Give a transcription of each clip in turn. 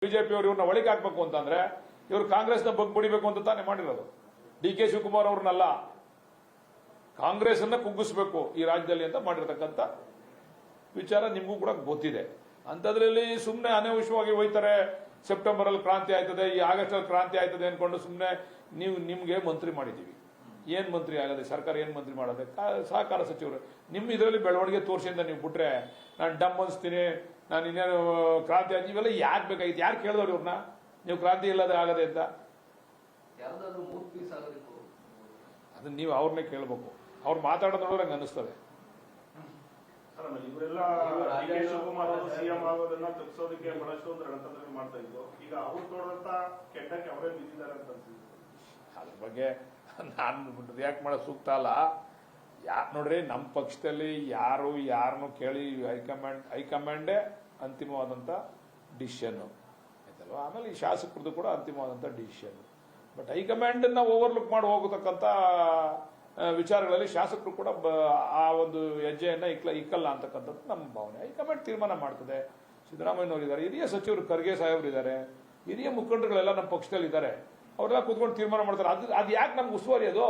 BJP ಅವರು ಇವ್ರನ್ನ ಒಳಗೆ ಹಾಕಬೇಕು ಅಂತಂದ್ರೆ ಇವರು ಕಾಂಗ್ರೆಸ್ನ ಬಗ್ ಬಡಿಬೇಕು ಅಂತ ತಾನೇ ಮಾಡಿರೋದು. ಡಿ ಕೆ ಶಿವಕುಮಾರ್ ಅವ್ರನ್ನಲ್ಲ, ಕಾಂಗ್ರೆಸ್ ಅನ್ನ ಕುಗ್ಗಿಸಬೇಕು ಈ ರಾಜ್ಯದಲ್ಲಿ ಅಂತ ಮಾಡಿರ್ತಕ್ಕಂಥ ವಿಚಾರ ನಿಮಗೂ ಕೂಡ ಗೊತ್ತಿದೆ. ಅಂತದ್ರಲ್ಲಿ ಸುಮ್ಮನೆ ಅನವಶ್ಯವಾಗಿ ಹೋಯ್ತಾರೆ. ಸೆಪ್ಟೆಂಬರ್ ಅಲ್ಲಿ ಕ್ರಾಂತಿ ಆಯ್ತದೆ, ಈ ಆಗಸ್ಟ್ ಅಲ್ಲಿ ಕ್ರಾಂತಿ ಆಯ್ತದೆ ಅನ್ಕೊಂಡು ಸುಮ್ಮನೆ ನಿಮ್ಗೆ ಮಂತ್ರಿ ಮಾಡಿದೀವಿ. ಏನ್ ಮಂತ್ರಿ ಆಗದೆ, ಸರ್ಕಾರ ಏನ್ ಮಂತ್ರಿ ಮಾಡೋದೆ? ಸಹಕಾರ ಸಚಿವರು. ನಿಮ್ಮ ಇದರಲ್ಲಿ ಬೆಳವಣಿಗೆ ತೋರಿಸಿಂದ ನೀವು ಬಿಟ್ರೆ ನಾನು ಡಮ್ ಅನ್ಸ್ತೀನಿ, ನಾನು ಇನ್ನೇನು ಕ್ರಾಂತಿ ಆಗಿ ಇವೆಲ್ಲ ಯಾಕೆ ಬೇಕಾಗಿತ್ತು? ಯಾರು ಕೇಳಿದವ್ರು ಇವ್ರನ್ನ? ನೀವು ಕ್ರಾಂತಿ ಇಲ್ಲದೆ ಆಗದೆ ಅಂತ ಅದನ್ನ ನೀವು ಅವ್ರನ್ನೇ ಕೇಳಬೇಕು. ಅವ್ರು ಮಾತಾಡೋದು ನೋಡಿದ್ರೆ ನಂಗೆ ಅನಿಸ್ತದೆ. ಇವರೆಲ್ಲ ಡಿ ಕೆ ಶಿವಕುಮಾರ್ ಅವರು ಸಿಎಂ ಆಗೋದನ್ನ ತಪ್ಪಿಸೋದಕ್ಕೆ ಬಹಳಷ್ಟು ಒಂದು ರಣತಂತ್ರ ಮಾಡ್ತಾ ಇದ್ರು. ಈಗ ಅವ್ರು ನೋಡಿದಂತ ಕೆಟ್ಟಕ್ಕೆ ಅವರೇ ಬಿದ್ದಿದ್ದಾರೆ ಅಂತ ಅನ್ಸಿದ್ರು. ಅದ್ರ ಬಗ್ಗೆ ನಾನು ರಿಯಾಕ್ಟ್ ಮಾಡೋದು ಸೂಕ್ತ ಅಲ್ಲ. ನೋಡ್ರಿ, ನಮ್ಮ ಪಕ್ಷದಲ್ಲಿ ಯಾರನ್ನು ಕೇಳಿ ಹೈಕಮಾಂಡೇ ಅಂತಿಮವಾದಂಥ ಡಿಸಿಷನ್ ಆಯ್ತಲ್ವ. ಆಮೇಲೆ ಈ ಶಾಸಕರದ್ದು ಕೂಡ ಅಂತಿಮವಾದಂಥ ಡಿಸಿಷನ್. ಬಟ್ ಹೈಕಮಾಂಡ್ ಅನ್ನ ಓವರ್ಲುಕ್ ಮಾಡಿ ಹೋಗತಕ್ಕಂಥ ವಿಚಾರಗಳಲ್ಲಿ ಶಾಸಕರು ಕೂಡ ಆ ಒಂದು ಹೆಜ್ಜೆಯನ್ನ ಇಕ್ಕಲ್ಲ ಅಂತಕ್ಕಂಥದ್ದು ನಮ್ಮ ಭಾವನೆ. ಹೈಕಮಾಂಡ್ ತೀರ್ಮಾನ ಮಾಡ್ತದೆ. ಸಿದ್ದರಾಮಯ್ಯನವರು ಇದ್ದಾರೆ, ಹಿರಿಯ ಸಚಿವರು ಖರ್ಗೆ ಸಾಹೇಬರು ಇದ್ದಾರೆ, ಹಿರಿಯ ಮುಖಂಡರುಗಳೆಲ್ಲ ನಮ್ಮ ಪಕ್ಷದಲ್ಲಿ ಇದ್ದಾರೆ. ಅವರೆಲ್ಲ ಕೂತ್ಕೊಂಡು ತೀರ್ಮಾನ ಮಾಡ್ತಾರೆ. ಅದು ಯಾಕೆ ನಮ್ಗೆ ಉಸ್ತುವಾರಿ? ಅದು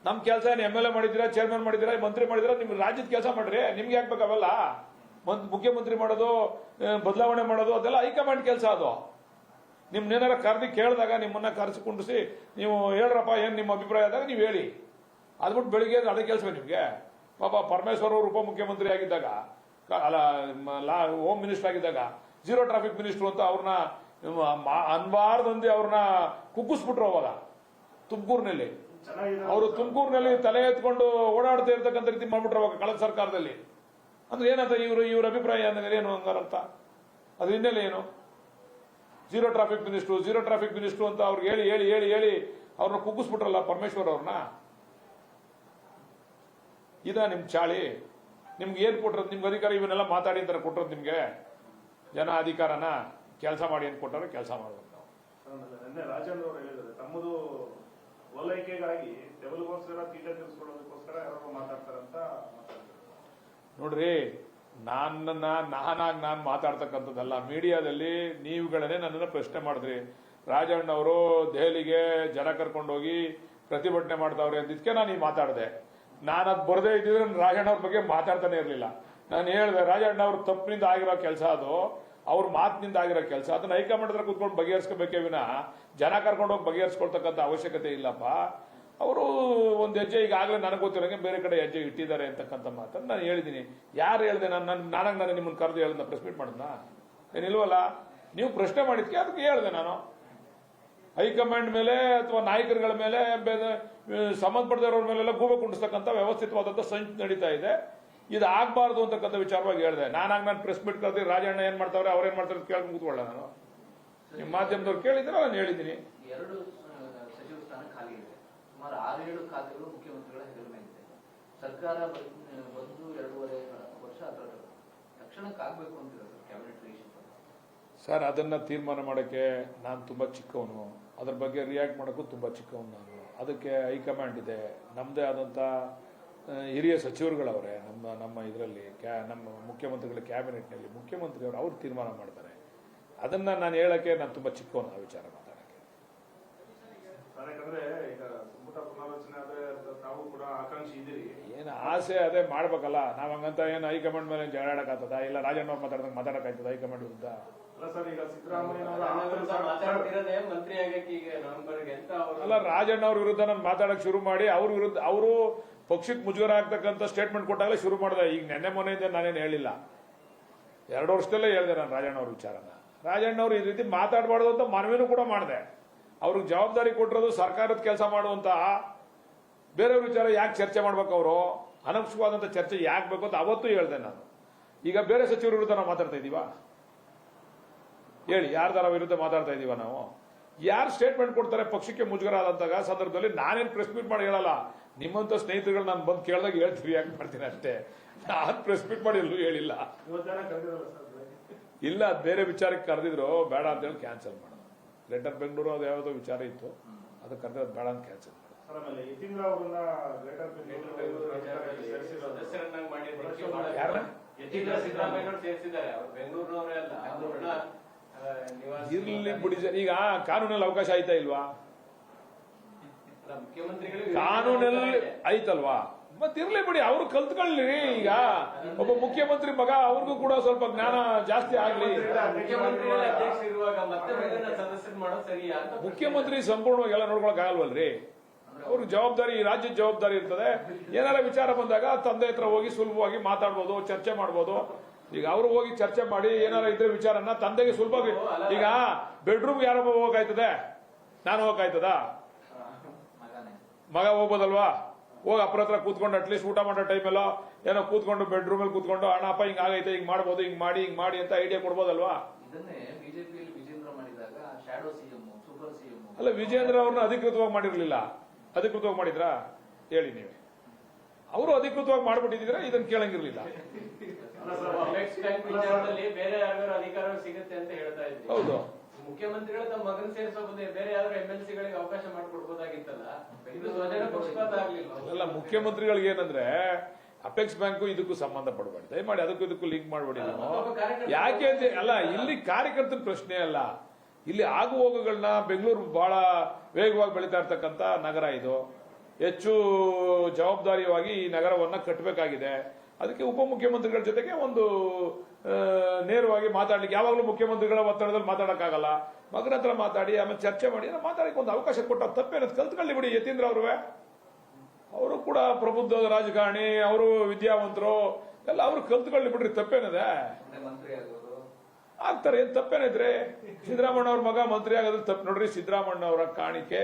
ನಮ್ಮ ಕೆಲಸ ಏನು? ಎಮ್ ಎಲ್ ಎ ಮಾಡಿದಿರಾ, ಚೇರ್ಮನ್ ಮಾಡಿದಿರಾ, ಮಂತ್ರಿ ಮಾಡಿದಿರಾ, ನಿಮ್ ರಾಜ್ಯದ ಕೆಲಸ ಮಾಡ್ರಿ. ನಿಮ್ಗೆ ಯಾಕೆ ಬೇಕಾವೆಲ್ಲ? ಮುಖ್ಯಮಂತ್ರಿ ಮಾಡೋದು, ಬದಲಾವಣೆ ಮಾಡೋದು ಅದೆಲ್ಲ ಹೈಕಮಾಂಡ್ ಕೆಲಸ. ಅದು ನಿಮ್ನೇನಾರ ಕರೆದಿ ಕೇಳಿದಾಗ ನಿಮ್ಮನ್ನ ಕರೆಸಿಕೊಂಡಿಸಿ ನೀವು ಹೇಳ್ರಪ್ಪ ಏನ್ ನಿಮ್ಮ ಅಭಿಪ್ರಾಯ ಆದಾಗ ನೀವು ಹೇಳಿ. ಅದ್ಬಿಟ್ಟು ಬೆಳಿಗ್ಗೆ ಅದೇ ಕೆಲಸವೇ ನಿಮ್ಗೆ? ಪಾಪ ಪರಮೇಶ್ವರ್ ಅವರು ಉಪಮುಖ್ಯಮಂತ್ರಿ ಆಗಿದ್ದಾಗ, ಅಲ್ಲ ಹೋಮ್ ಮಿನಿಸ್ಟರ್ ಆಗಿದ್ದಾಗ ಜೀರೋ ಟ್ರಾಫಿಕ್ ಮಿನಿಸ್ಟರ್ ಅಂತ ಅವ್ರನ್ನ ಅನ್ಬಾರ್ದಂತೆ ಅವ್ರನ್ನ ಕುಗ್ಗಿಸ್ಬಿಟ್ರು. ಅವಾಗ ತುಮಕೂರಿನಲ್ಲಿ ಅವರು ತುಮಕೂರಿನಲ್ಲಿ ತಲೆ ಎತ್ಕೊಂಡು ಓಡಾಡ್ತಾ ಇರ್ತಕ್ಕಂಥ ರೀತಿ ಮಾಡ್ಬಿಟ್ರು ಅವಾಗ ಕಳೆದ ಸರ್ಕಾರದಲ್ಲಿ. ಅಂದ್ರೆ ಏನಂತ ಇವ್ರ ಅಭಿಪ್ರಾಯ ಏನು ಹಂಗಾರಂತ? ಅದ್ರ ಹಿನ್ನೆಲೆ ಏನು? ಜೀರೋ ಟ್ರಾಫಿಕ್ ಮಿನಿಸ್ಟ್ರು ಅಂತ ಅವ್ರಿಗೆ ಹೇಳಿ ಹೇಳಿ ಹೇಳಿ ಹೇಳಿ ಅವ್ರನ್ನ ಕುಗ್ಗಿಸ್ಬಿಟ್ರಲ್ಲ ಪರಮೇಶ್ವರ್ ಅವ್ರನ್ನ. ಇದ ನಿಮ್ ಚಾಳಿ? ನಿಮ್ಗೆ ಏನ್ ಕೊಟ್ರದ್? ನಿಮ್ಗೆ ಅಧಿಕಾರ ಇವನ್ನೆಲ್ಲ ಮಾತಾಡಿ ಅಂತಾರೆ ಕೊಟ್ರದ್ ನಿಮ್ಗೆ? ಜನ ಅಧಿಕಾರನ ಕೆಲಸ ಮಾಡಿ ಏನ್ ಕೊಟ್ಟಾರ ಕೆಲಸ ಮಾಡ್ಬೇಕು ನಾವು. ನಿನ್ನೆ ರಾಜೇಂದ್ರ ಅವರು ಹೇಳಿದ್ದಾರೆ, ತಮ್ಮದು ಓಲೈಕೆಗಾಗಿ ಲೆವೆಲ್ಗೋಸ್ಕರ ತೀಟ ತೀರಿಸ್ಕೊಳ್ಳೋದಕ್ಕೋಸ್ಕರ ಯಾರು ಮಾತಾಡ್ತಾರಂತ. ನೋಡ್ರಿ, ನಾನು ಮಾತಾಡ್ತಕ್ಕಂಥದ್ದಲ್ಲ. ಮೀಡಿಯಾದಲ್ಲಿ ನೀವುಗಳನ್ನೇ ನನ್ನನ್ನು ಪ್ರಶ್ನೆ ಮಾಡಿದ್ರಿ. ರಾಜಣ್ಣ ಅವರು ದೆಹಲಿಗೆ ಜನ ಕರ್ಕೊಂಡೋಗಿ ಪ್ರತಿಭಟನೆ ಮಾಡ್ತಾವ್ರೆ ಅಂದಿದ್ಕೆ ನಾನು ಈ ಮಾತಾಡಿದೆ. ನಾನು ಅದು ಬರದೇ ಇದ್ದಿದ್ರೆ ರಾಜಣ್ಣ ಅವ್ರ ಬಗ್ಗೆ ಮಾತಾಡ್ತಾನೆ ಇರಲಿಲ್ಲ. ನಾನು ಹೇಳಿದೆ, ರಾಜಣ್ಣ ಅವ್ರ ತಪ್ಪಿನಿಂದ ಆಗಿರೋ ಕೆಲಸ ಅದು, ಅವ್ರ ಮಾತಿನಿಂದ ಆಗಿರೋ ಕೆಲಸ. ಅದನ್ನ ಹೈಕಮಾಂಡ್ ಹತ್ರ ಕೂತ್ಕೊಂಡು ಬಗೆಹರಿಸಬೇಕೇ ವಿನ ಜನ ಕರ್ಕೊಂಡೋಗಿ ಬಗೆಹರಿಸ್ಕೊಳ್ತಕ್ಕಂಥ ಅವಶ್ಯಕತೆ ಇಲ್ಲಪ್ಪ. ಅವರು ಒಂದು ಹೆಜ್ಜೆ ಈಗಾಗಲೇ ನನಗೆ ಗೊತ್ತಿರೋಂಗೆ ಬೇರೆ ಕಡೆ ಹೆಜ್ಜೆ ಇಟ್ಟಿದ್ದಾರೆ ಅಂತಕ್ಕಂಥ ಮಾತನ್ನು ನಾನು ಹೇಳಿದ್ದೀನಿ. ಯಾರು ಹೇಳಿದೆ? ನಾನು ನಿಮ್ಮನ್ನು ಕರೆದು ಹೇಳಿದ ಪ್ರೆಸ್ ಮೀಟ್ ಮಾಡಿದ್ನ? ಏನಿಲ್ವಲ್ಲ. ನೀವು ಪ್ರಶ್ನೆ ಮಾಡಿದ್ಕೆ ಅದಕ್ಕೆ ಹೇಳಿದೆ ನಾನು. ಹೈಕಮಾಂಡ್ ಮೇಲೆ ಅಥವಾ ನಾಯಕರುಗಳ ಮೇಲೆ ಸಂಬಂಧಪಟ್ಟದವ್ರ ಮೇಲೆಲ್ಲ ಗೂಬೆ ಕುಂಡಿಸ್ತಕ್ಕಂಥ ವ್ಯವಸ್ಥಿತವಾದಂಥ ಸಂಚು ನಡೀತಾ ಇದೆ. ಇದು ಆಗಬಾರ್ದು ಅಂತಕ್ಕಂಥ ವಿಚಾರವಾಗಿ ಹೇಳಿದೆ. ನಾನು ಪ್ರೆಸ್ ಮೀಟ್ ಕರೆದಿ ರಾಜಣ್ಣ ಏನ್ ಮಾಡ್ತಾವ್ರೆ, ಅವ್ರೇನ್ ಮಾಡ್ತಾರೆ ಅಂತ ಕೇಳ್ಕೊಂಡು ಕೂತ್ಕೊಳ್ಳ. ನಾನು ನಿಮ್ಮ ಮಾಧ್ಯಮದವ್ರು ಕೇಳಿದ್ರೆ ನಾನು ಹೇಳಿದ್ದೀನಿ. ಎರಡು ಸಚಿವ ಸ್ಥಾನ ಖಾಲಿ ಇದೆ. ಸುಮಾರು 6-7 ಖಾತೆಗಳು ಮುಖ್ಯಮಂತ್ರಿಗಳ ಹೆಸರು ಮೇಲಿದೆ. ಸರ್ಕಾರ ಬಂದು 2.5 ವರ್ಷ ಅದರ ತಕ್ಷಣಕ್ಕಾಗಬೇಕು ಅಂತಿದೆ ಸರ್ ಕ್ಯಾಬಿನೆಟ್ ರಿಲೇಷನ್. ಸರ್, ಅದನ್ನ ತೀರ್ಮಾನ ಮಾಡೋಕ್ಕೆ ನಾನು ತುಂಬಾ ಚಿಕ್ಕವನು, ಅದ್ರ ಬಗ್ಗೆ ರಿಯಾಕ್ಟ್ ಮಾಡೋಕ್ಕೂ ತುಂಬಾ ಚಿಕ್ಕವನು ನಾನು. ಅದಕ್ಕೆ ಹೈಕಮಾಂಡ್ ಇದೆ, ನಮ್ಮದೇ ಆದಂಥ ಹಿರಿಯ ಸಚಿವರುಗಳವರೇ ನಮ್ಮ ಇದರಲ್ಲಿ, ನಮ್ಮ ಮುಖ್ಯಮಂತ್ರಿಗಳ ಕ್ಯಾಬಿನೆಟ್ನಲ್ಲಿ ಮುಖ್ಯಮಂತ್ರಿಯವರು ಅವ್ರು ತೀರ್ಮಾನ ಮಾಡ್ತಾರೆ. ಅದನ್ನ ನಾನು ಹೇಳಕ್ಕೆ ನಾನು ತುಂಬಾ ಚಿಕ್ಕವನು ಆ ವಿಚಾರ ಮಾತಾಡಕ್ಕೆ. ಏನು ಆಸೆ ಅದೇ ಮಾಡ್ಬೇಕಲ್ಲ. ನಾವ್ ಹಂಗಂತ ಏನು ಹೈಕಮಾಂಡ್ ಮೇಲೆ ಜಗಳಾಡಕ್ಕಾಗ್ತದ? ಇಲ್ಲ ರಾಜಣ್ಣ ಅವ್ರು ಮಾತಾಡಕ್ಕಾಗ್ತದ ಹೈಕಮಾಂಡ್ ವಿರುದ್ಧ? ಅಲ್ಲ, ರಾಜಣ್ಣ ಅವ್ರ ವಿರುದ್ಧ ನಾನು ಮಾತಾಡಕ್ ಶುರು ಮಾಡಿ ಅವ್ರ ವಿರುದ್ಧ ಅವರು ಪಕ್ಷಕ್ಕೆ ಮುಜುಗರ ಆಗ್ತಕ್ಕಂಥ ಸ್ಟೇಟ್ಮೆಂಟ್ ಕೊಟ್ಟಾಗಲೇ ಶುರು ಮಾಡಿದೆ. ಈಗ ನೆನ್ನೆ ಮೊನ್ನೆಯಿಂದ ನಾನೇನು ಹೇಳಿಲ್ಲ, 2 ವರ್ಷದಲ್ಲೇ ಹೇಳಿದೆ ನಾನು ರಾಜಣ್ಣ ಅವ್ರ ವಿಚಾರನ. ರಾಜಣ್ಣ ಅವ್ರು ಈ ರೀತಿ ಮಾತಾಡಬಾರ್ದು ಅಂತ ಮನವಿನೂ ಕೂಡ ಮಾಡಿದೆ. ಅವ್ರಿಗೆ ಜವಾಬ್ದಾರಿ ಕೊಟ್ಟಿರೋದು ಸರ್ಕಾರದ ಕೆಲಸ ಮಾಡುವಂತ ಬೇರೆಯವ್ರ ವಿಚಾರ ಯಾಕೆ ಚರ್ಚೆ ಮಾಡ್ಬೇಕು? ಅವರು ಅನವಶ್ಯಕವಾದಂತ ಚರ್ಚೆ ಯಾಕೆ ಬೇಕು ಅಂತ ಅವತ್ತು ಹೇಳಿದೆ ನಾನು. ಈಗ ಬೇರೆ ಸಚಿವರ ವಿರುದ್ಧ ನಾವು ಮಾತಾಡ್ತಾ ಇದೀವಾ? ಹೇಳಿ, ಯಾರ್ದಾರ ವಿರುದ್ಧ ಮಾತಾಡ್ತಾ ಇದೀವ ನಾವು? ಯಾರು ಸ್ಟೇಟ್ಮೆಂಟ್ ಕೊಡ್ತಾರೆ ಪಕ್ಷಕ್ಕೆ ಮುಜುಗರ ಆದಂತಹ ಸಂದರ್ಭದಲ್ಲಿ ನಾನೇನು ಪ್ರೆಸ್ ಮೀಟ್ ಮಾಡಿ ಹೇಳಲ್ಲ. ನಿಮ್ಮಂತ ಸ್ನೇಹಿತರುಗಳು ನಾನು ಬಂದು ಕೇಳಿದಾಗ ಹೇಳ್ತೀವಿ, ಯಾಕೆ ಮಾಡ್ತೀನಿ ಅಷ್ಟೇ. ನಾನು ಪ್ರೆಸ್ ಮೀಟ್ ಮಾಡಿ ಎಲ್ಲೂ ಹೇಳಿಲ್ಲ. ಇಲ್ಲ, ಬೇರೆ ವಿಚಾರಕ್ಕೆ ಕರೆದಿದ್ರು, ಬೇಡ ಅಂತ ಹೇಳಿ ಕ್ಯಾನ್ಸಲ್ ಮಾಡೋದು. ಗ್ರೇಟರ್ ಬೆಂಗಳೂರು ಅದು ಯಾವುದೋ ವಿಚಾರ ಇತ್ತು, ಅದಕ್ಕೆ ಕರೆದ್ರೆ ಬೇಡ ಅಂತ ಕ್ಯಾನ್ಸಲ್ ಮಾಡೋದು. ಸಿದ್ದರಾಮಯ್ಯ ಸೇರಿಸಿದ್ದಾರೆ. ಬೆಂಗಳೂರಿನವರೇ ಅಲ್ಲ, ಇರ್ಲಿ ಬಿಡಿ ಸರ್, ಈಗ ಕಾನೂನಲ್ಲಿ ಅವಕಾಶ ಆಯ್ತಾ ಇಲ್ವಾ? ಕಾನೂನಲ್ಲಿ ಐತಲ್ವಾ? ಮತ್ತೆ ಇರ್ಲಿ ಬಿಡಿ, ಅವ್ರು ಕಲ್ತ್ಕೊಳ್ಳಿ. ಈಗ ಒಬ್ಬ ಮುಖ್ಯಮಂತ್ರಿ ಮಗ, ಅವ್ರಿಗೂ ಕೂಡ ಸ್ವಲ್ಪ ಜ್ಞಾನ ಜಾಸ್ತಿ ಆಗ್ಲಿ. ಮುಖ್ಯಮಂತ್ರಿ ಸಂಪೂರ್ಣವಾಗಿ ಎಲ್ಲ ನೋಡ್ಕೊಳಕ್ ಆಗಲ್ವಲ್ರಿ? ಅವ್ರಿಗೆ ಜವಾಬ್ದಾರಿ, ರಾಜ್ಯದ ಜವಾಬ್ದಾರಿ ಇರ್ತದೆ. ಏನಾರ ವಿಚಾರ ಬಂದಾಗ ತಂದೆ ಹತ್ರ ಹೋಗಿ ಸುಲಭವಾಗಿ ಮಾತಾಡ್ಬೋದು, ಚರ್ಚೆ ಮಾಡ್ಬೋದು. ಈಗ ಅವರು ಹೋಗಿ ಚರ್ಚೆ ಮಾಡಿ ಏನಾರ ಇದ್ರೆ ವಿಚಾರನ ತಂದೆಗೆ ಸುಲಭವಾಗಿ, ಈಗ ಬೆಡ್ರೂಮ್ ಯಾರೊಬ್ಬ ಹೋಗಾಯ್ತದೆ, ನಾನು ಹೋಗಾಯ್ತದ? ಮಗ ಹೋಗ್ಬೋದಲ್ವಾ? ಹೋಗಿ ಅಪ್ಪರ ಹತ್ರ ಕೂತ್ಕೊಂಡು ಅಟ್ಲೀಸ್ಟ್ ಊಟ ಮಾಡೋ ಟೈಮೆಲ್ಲ ಏನೋ ಕೂತ್ಕೊಂಡು ಬೆಡ್ರೂಮ್ ಅಲ್ಲಿ ಕೂತ್ಕೊಂಡು ಅಣ್ಣಪ್ಪ ಹಿಂಗ್ ಆಗೈತೆ, ಹಿಂಗ್ ಮಾಡ್ಬೋದು, ಹಿಂಗ್ ಮಾಡಿ ಅಂತ ಐಡಿಯಾ ಕೊಡ್ಬೋದಲ್ವಾ? ಅಲ್ಲ, ವಿಜೇಂದ್ರ ಅವ್ರನ್ನ ಅಧಿಕೃತವಾಗಿ ಮಾಡಿರ್ಲಿಲ್ಲ. ಅಧಿಕೃತವಾಗಿ ಮಾಡಿದ್ರಾ ಹೇಳಿ ನೀವೇ? ಅವರು ಅಧಿಕೃತವಾಗಿ ಮಾಡ್ಬಿಟ್ಟಿದ್ರೆ ಇದನ್ನ ಕೇಳಂಗಿರ್ಲಿಲ್ಲ. ಬೇರೆ ಯಾರು ಅಧಿಕಾರ ಸಿಗುತ್ತೆ ಅಂತ ಹೇಳ್ತಾ ಇದ್ವಿ. ಹೌದು, ಮುಖ್ಯಮಂತ್ರಿಗಳು ತಮ್ಮ ಮಗನ ಸೇರಿಸೋದೇ ಬೇರೆ ಯಾರು MLC ಗಳಿಗೆ ಅವಕಾಶ ಮಾಡಿಕೊಡ್ಬೋದಾಗಿತ್ತಲ್ಲ. ಇದು ಸ್ವಜನ ಪಕ್ಷಪಾತ ಆಗ್ಲಿಲ್ಲ. ಅಲ್ಲ, ಮುಖ್ಯಮಂತ್ರಿಗಳಿಗೆ ಏನಂದ್ರೆ ಅಪೆಕ್ಸ್ ಬ್ಯಾಂಕು ಇದಕ್ಕೂ ಸಂಬಂಧ ಪಡಬೇಡಿ, ದಯಮಾಡಿ ಅದಕ್ಕೂ ಇದಕ್ಕೂ ಲಿಂಕ್ ಮಾಡಬೇಡಿ. ಯಾಕೆ ಅಂತ ಅಲ್ಲ, ಇಲ್ಲಿ ಕಾರ್ಯಕರ್ತರ ಪ್ರಶ್ನೆ ಅಲ್ಲ, ಇಲ್ಲಿ ಆಗು ಹೋಗುಗಳನ್ನ ಬೆಂಗಳೂರು ಬಹಳ ವೇಗವಾಗಿ ಬೆಳೀತಾ ಇರ್ತಕ್ಕಂಥ ನಗರ ಇದು. ಹೆಚ್ಚು ಜವಾಬ್ದಾರಿಯಾಗಿ ಈ ನಗರವನ್ನ ಕಟ್ಟಬೇಕಾಗಿದೆ. ಅದಕ್ಕೆ ಉಪಮುಖ್ಯಮಂತ್ರಿಗಳ ಜೊತೆಗೆ ಒಂದು ನೇರವಾಗಿ ಮಾತಾಡ್ಲಿಕ್ಕೆ, ಯಾವಾಗಲೂ ಮುಖ್ಯಮಂತ್ರಿಗಳ ಒತ್ತಡದಲ್ಲಿ ಮಾತಾಡಕ್ಕಾಗಲ್ಲ. ಮಗನ ಹತ್ರ ಮಾತಾಡಿ ಆಮೇಲೆ ಚರ್ಚೆ ಮಾಡಿ ಮಾತಾಡಕ್ಕೆ ಒಂದು ಅವಕಾಶ ಕೊಟ್ಟ ತಪ್ಪೇನದು ಕಲ್ತ್ಕೊಳ್ಳಿ ಬಿಡಿ. ಯತೀಂದ್ರ ಅವರು ಕೂಡ ಪ್ರಬುದ್ಧ ರಾಜಕಾರಣಿ, ಅವರು ವಿದ್ಯಾವಂತರು ಎಲ್ಲ, ಅವರು ಕಲ್ತ್ಕೊಳ್ಳಿ ಬಿಡ್ರಿ, ತಪ್ಪೇನಿದೆ? ಆಗ್ತಾರೆ, ಏನ್ ತಪ್ಪೇನಿದ್ರೆ? ಸಿದ್ದರಾಮಣ್ಣ ಅವ್ರ ಮಗ ಮಂತ್ರಿ ಆಗೋದ್ರ ತಪ್ಪು ನೋಡ್ರಿ. ಸಿದ್ದರಾಮಣ್ಣ ಅವರ ಕಾಣಿಕೆ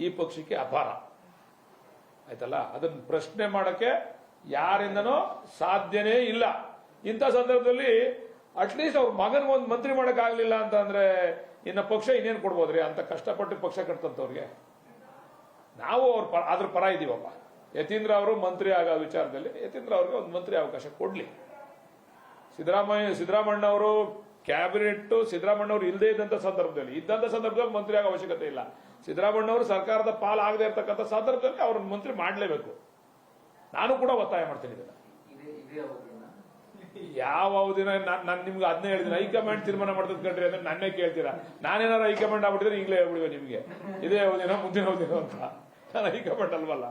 ಈ ಪಕ್ಷಕ್ಕೆ ಅಪಾರ ಆಯ್ತಲ್ಲ, ಅದನ್ನ ಪ್ರಶ್ನೆ ಮಾಡಕ್ಕೆ ಯಾರಿಂದನೂ ಸಾಧ್ಯನೇ ಇಲ್ಲ. ಇಂಥ ಸಂದರ್ಭದಲ್ಲಿ ಅಟ್ಲೀಸ್ಟ್ ಅವ್ರ ಮಗನ್ಗೊಂದು ಮಂತ್ರಿ ಮಾಡಕ್ ಆಗ್ಲಿಲ್ಲ ಅಂತ ಅಂದ್ರೆ ಇನ್ನ ಪಕ್ಷ ಇನ್ನೇನ್ ಕೊಡ್ಬೋದ್ರಿ? ಅಂತ ಕಷ್ಟಪಟ್ಟು ಪಕ್ಷ ಕಟ್ತಂತವ್ರಿಗೆ ನಾವು ಅದ್ರ ಪರ ಇದೀವಪ್ಪ. ಯತೀಂದ್ರ ಅವರು ಮಂತ್ರಿ ಆಗೋ ವಿಚಾರದಲ್ಲಿ ಯತೀಂದ್ರ ಅವ್ರಿಗೆ ಒಂದು ಮಂತ್ರಿ ಅವಕಾಶ ಕೊಡ್ಲಿ. ಸಿದ್ದರಾಮಣ್ಣ ಅವರು ಕ್ಯಾಬಿನೆಟ್ ಸಿದ್ದರಾಮಣ್ಣ ಅವರು ಇಲ್ಲದೆ ಇದ್ದಂತ ಸಂದರ್ಭದಲ್ಲಿ ಮಂತ್ರಿ ಆಗೋ ಅವಶ್ಯಕತೆ ಇಲ್ಲ. ಸಿದ್ದರಾಮಣ್ಣ ಅವರು ಸರ್ಕಾರದ ಪಾಲ್ ಆಗದೆ ಇರತಕ್ಕಂಥ ಸಂದರ್ಭದಲ್ಲಿ ಅವ್ರನ್ನ ಮಂತ್ರಿ ಮಾಡಲೇಬೇಕು. ನಾನು ಕೂಡ ಒತ್ತಾಯ ಮಾಡ್ತೀನಿ ಇದನ್ನ. ಯಾವ ಅವಧಿನ ನಾನು ನಿಮ್ಗೆ ಅದನ್ನೇ ಹೇಳಿದ್ದೀನಿ, ಹೈಕಮಾಂಡ್ ತೀರ್ಮಾನ ಮಾಡ್ತದ್ ಕಂಡ್ರಿ ಅಂದ್ರೆ ನನ್ನೇ ಕೇಳ್ತೀರಾ? ನಾನೇನಾರ ಹೈಕಮಾಂಡ್ ಆಗ್ಬಿಟ್ಟಿದ್ರೆ ಈಗಲೇ ಹೇಳ್ಬಿಡುವೆ ನಿಮ್ಗೆ, ಇದೇ ಅವಧಿನ ಮುಂದಿನ ಅವಧಿನ ಅಂತ. ನಾನು ಹೈಕಮಾಂಡ್ ಅಲ್ವಲ್ಲ.